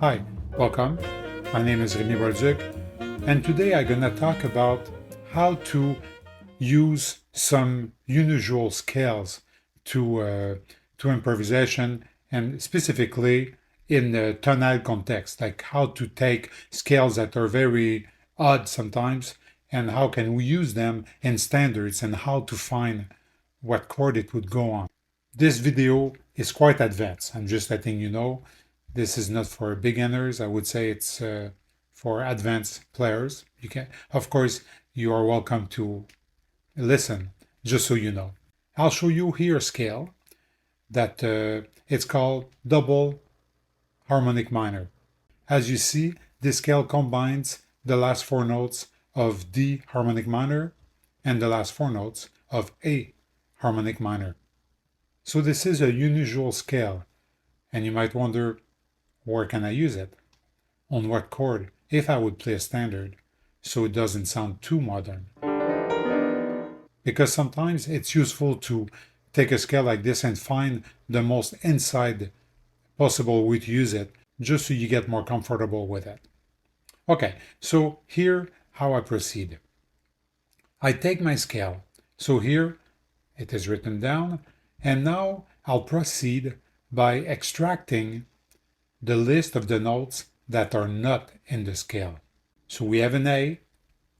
Hi, welcome. My name is Rémi Bolduc, and today I'm gonna talk about how to use some unusual scales to improvisation, and specifically in the tonal context, like how to take scales that are very odd sometimes, and how can we use them in standards, and how to find what chord it would go on. This video is quite advanced. I'm just letting you know. This is not for beginners. I would say it's for advanced players. You can, of course, you are welcome to listen, just so you know. I'll show you here a scale that it's called double harmonic minor. As you see, this scale combines the last four notes of D harmonic minor and the last four notes of A harmonic minor. So this is a unusual scale, and you might wonder, where can I use it? On what chord if I would play a standard, so it doesn't sound too modern? Because sometimes it's useful to take a scale like this and find the most inside possible way to use it, just so you get more comfortable with it. Okay, so here how I proceed. I take my scale. So here it is written down, and now I'll proceed by extracting the list of the notes that are not in the scale. So we have an A,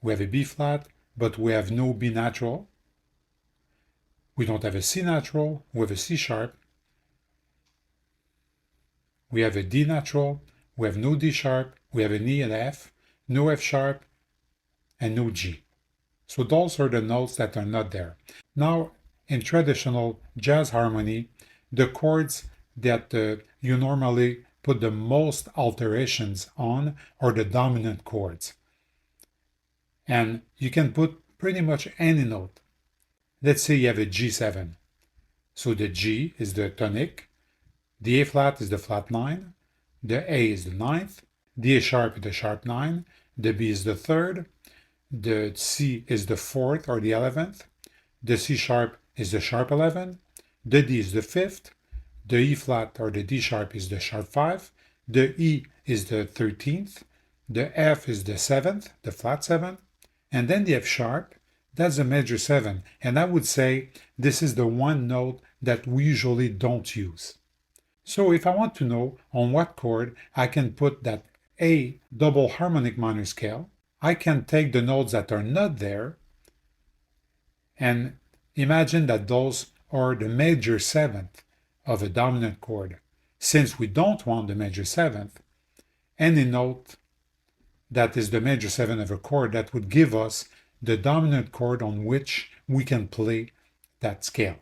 we have a B flat, but we have no B natural. We don't have a C natural, we have a C sharp. We have a D natural, we have no D sharp, we have an E and F, no F sharp, and no G. So those are the notes that are not there. Now, in traditional jazz harmony, the chords that you normally put the most alterations on are the dominant chords. And you can put pretty much any note. Let's say you have a G7. So the G is the tonic, the A flat is the flat 9, the A is the ninth, the A sharp is the sharp 9, the B is the third, the C is the fourth or the 11th, the C sharp is the sharp 11, the D is the fifth, the E flat or the D sharp is the sharp 5, the E is the 13th, the F is the 7th, the flat 7, and then the F sharp, that's a major 7. And I would say this is the one note that we usually don't use. So if I want to know on what chord I can put that A double harmonic minor scale, I can take the notes that are not there and imagine that those are the major 7th of a dominant chord. Since we don't want the major 7th, any note that is the major 7 of a chord, that would give us the dominant chord on which we can play that scale.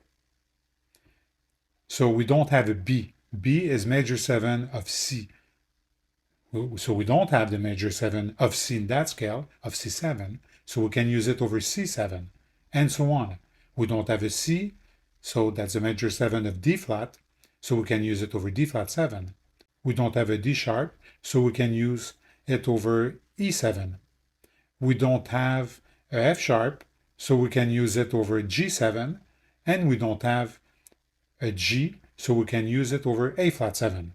So we don't have a B. B is major 7 of C. So we don't have the major 7 of C in that scale, of C7, so we can use it over C7, and so on. We don't have a C, so that's a major 7 of D flat, so we can use it over D flat 7. We don't have a D sharp, so we can use it over E7. We don't have a F sharp, so we can use it over G7, and we don't have a G, so we can use it over A flat 7.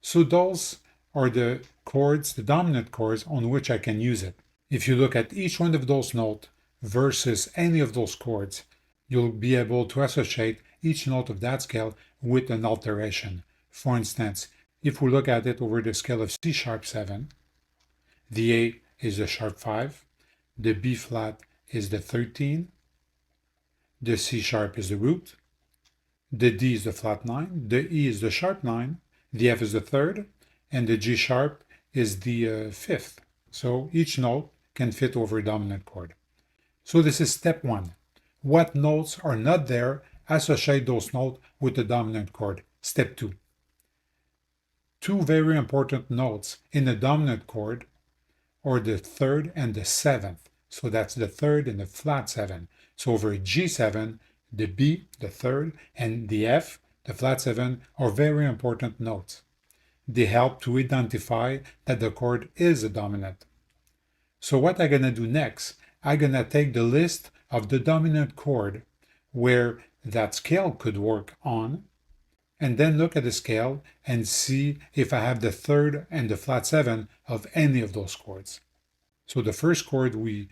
So those are the chords, the dominant chords on which I can use it. If you look at each one of those notes versus any of those chords, you'll be able to associate each note of that scale with an alteration. For instance, if we look at it over the scale of C sharp 7, the A is the sharp 5, the B flat is the 13, the C sharp is the root, the D is the flat 9, the E is the sharp 9, the F is the third, and the G sharp is the fifth. So each note can fit over a dominant chord. So this is step 1. What notes are not there? Associate those notes with the dominant chord. Step 2. Two very important notes in the dominant chord are the third and the seventh. So that's the third and the flat 7. So over G7, the B, the third, and the F, the flat 7, are very important notes. They help to identify that the chord is a dominant. So what I'm going to do next, I'm going to take the list of the dominant chord where that scale could work on, and then look at the scale and see if I have the third and the flat 7 of any of those chords. So the first chord we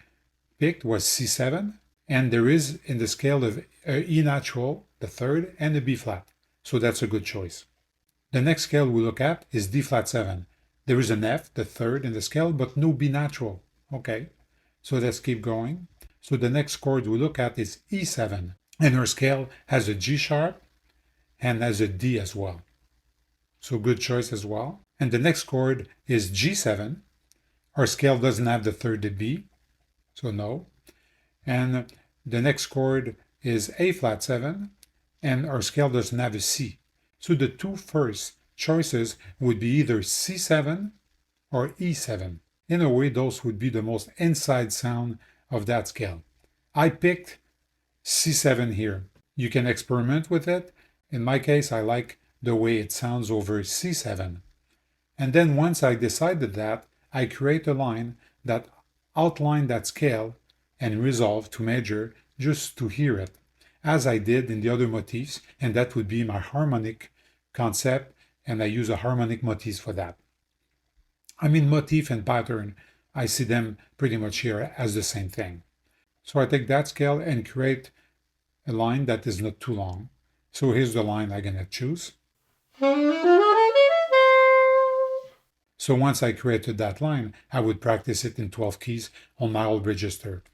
picked was C7, and there is in the scale of E natural, the third, and a B flat. So that's a good choice. The next scale we look at is D flat 7. There is an F, the third in the scale, but no B natural. Okay, so let's keep going. So the next chord we look at is E7, and our scale has a G sharp and has a D as well. So good choice as well. And the next chord is G7. Our scale doesn't have the third, the B, so no. And the next chord is A flat 7, and our scale doesn't have a C. So the two first choices would be either C7 or E7. In a way, those would be the most inside sound of that scale. I picked C7 here. You can experiment with it. In my case, I like the way it sounds over C7. And then once I decided that, I create a line that outline that scale and resolve to major just to hear it, as I did in the other motifs, and that would be my harmonic concept, and I use a harmonic motifs for that. I mean, motif and pattern, I see them pretty much here as the same thing. So I take that scale and create a line that is not too long. So here's the line I'm gonna choose. So once I created that line, I would practice it in 12 keys on my old register.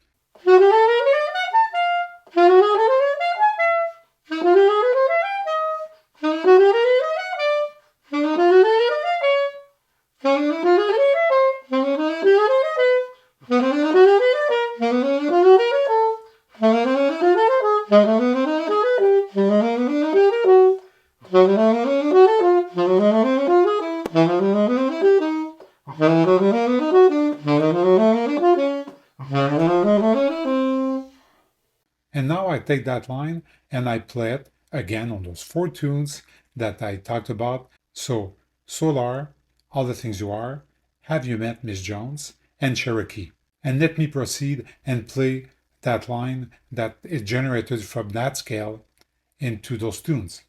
And now I take that line and I play it again on those four tunes that I talked about. So, Solar, All the Things You Are, Have You Met Miss Jones, and Cherokee. And let me proceed and play that line that is generated from that scale into those tunes.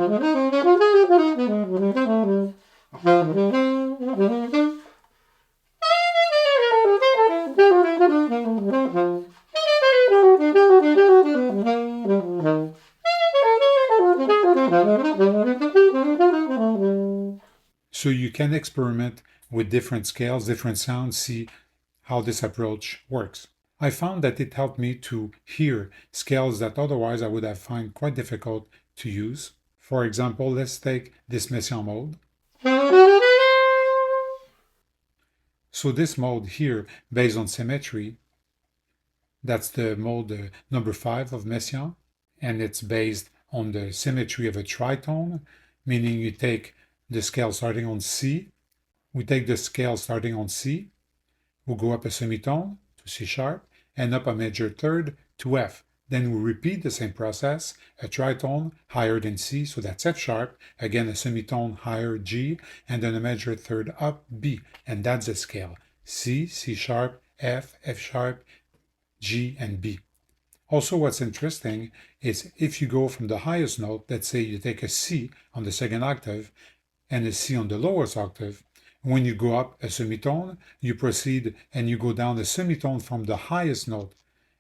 So you can experiment with different scales, different sounds, see how this approach works. I found that it helped me to hear scales that otherwise I would have found quite difficult to use. For example, let's take this Messiaen mode. So this mode here, based on symmetry, that's the mode number 5 of Messiaen, and it's based on the symmetry of a tritone, meaning you take the scale starting on C, we take the scale starting on C, we'll go up a semitone to C sharp, and up a major third to F. Then we repeat the same process, a tritone higher than C, so that's F sharp, again a semitone higher G, and then a major third up B, and that's the scale. C, C sharp, F, F sharp, G, and B. Also, what's interesting is if you go from the highest note, let's say you take a C on the second octave and a C on the lowest octave, when you go up a semitone, you proceed and you go down the semitone from the highest note.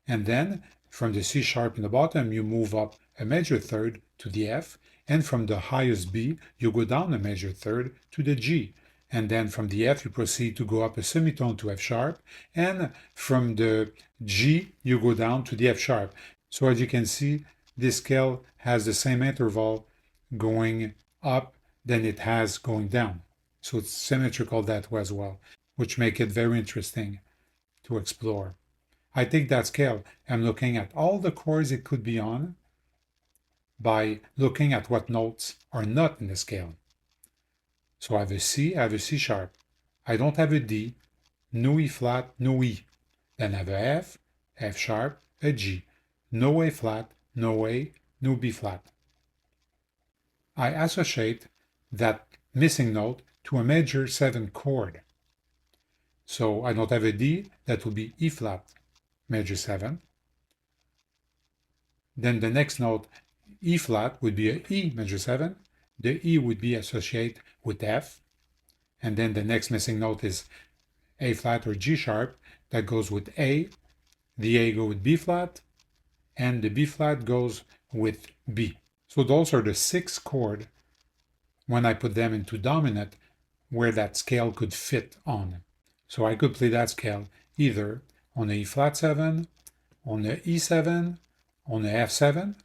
And then from the C sharp in the bottom, you move up a major third to the F. And from the highest B, you go down a major third to the G. And then from the F, you proceed to go up a semitone to F sharp. And from the G, you go down to the F sharp. So as you can see, this scale has the same interval going up than it has going down. So it's symmetrical that way as well, which make it very interesting to explore. I take that scale, I'm looking at all the chords it could be on by looking at what notes are not in the scale. So I have a C, I have a C sharp. I don't have a D, no E flat, no E. Then I have a F, F sharp, a G. No A flat, no A, no B flat. I associate that missing note to a major 7 chord. So I don't have a D, that will be E flat, major 7. Then the next note, E flat, would be a E major 7. The E would be associated with F. And then the next missing note is A flat or G sharp, that goes with A. The A goes with B flat, and the B flat goes with B. So those are the 6 chords when I put them into dominant where that scale could fit on. So I could play that scale either on the E flat 7, on the E7, on the F7,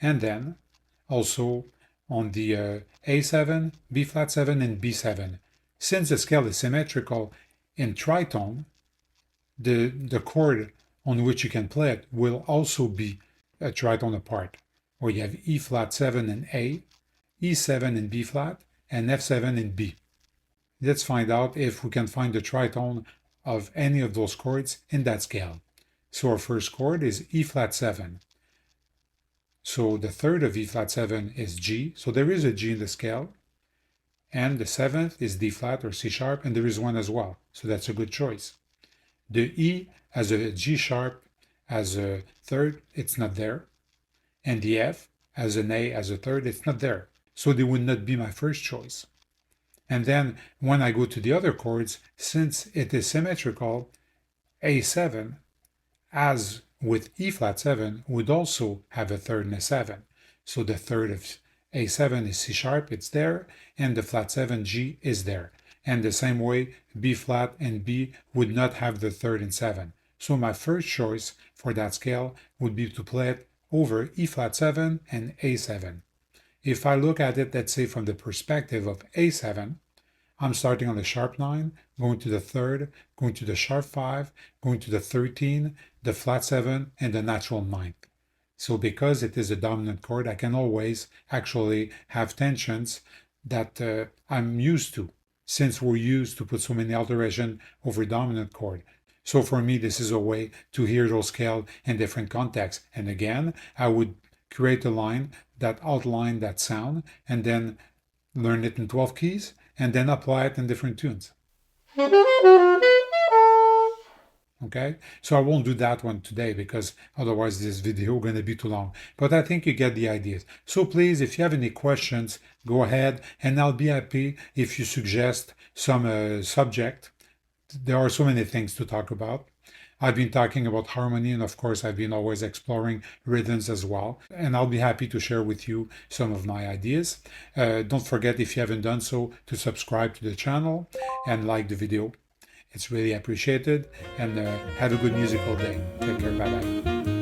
and then also on the A7, B flat 7, and B7. Since the scale is symmetrical in tritone, the chord on which you can play it will also be a tritone apart, where you have E flat 7 and A, E7 and B flat, and F7 and B. Let's find out if we can find the tritone of any of those chords in that scale. So our first chord is E flat 7. So the third of E flat 7 is G, so there is a G in the scale. And the seventh is D flat or C sharp, and there is one as well, so that's a good choice. The E as a G sharp as a third, it's not there. And the F as an A as a third, it's not there. So they would not be my first choice. And then when I go to the other chords, since it is symmetrical, A7, as with E flat 7, would also have a third and a 7. So the third of A7 is C sharp, it's there, and the flat 7 G is there. And the same way, B flat and B would not have the third and 7. So my first choice for that scale would be to play it over E flat 7 and A7. If I look at it, let's say from the perspective of A7, I'm starting on the sharp 9, going to the third, going to the sharp 5, going to the 13, the flat 7, and the natural 9th. So because it is a dominant chord, I can always actually have tensions that I'm used to, since we're used to put so many alterations over dominant chord. So for me, this is a way to hear those scales in different contexts. And again, I would create a line that outline that sound and then learn it in 12 keys and then apply it in different tunes. Okay, so I won't do that one today because otherwise this video going to be too long. But I think you get the ideas. So please, if you have any questions, go ahead, and I'll be happy if you suggest some subject. There are so many things to talk about. I've been talking about harmony, and of course, I've been always exploring rhythms as well. And I'll be happy to share with you some of my ideas. Don't forget, if you haven't done so, to subscribe to the channel and like the video. It's really appreciated. And have a good musical day. Take care. Bye bye.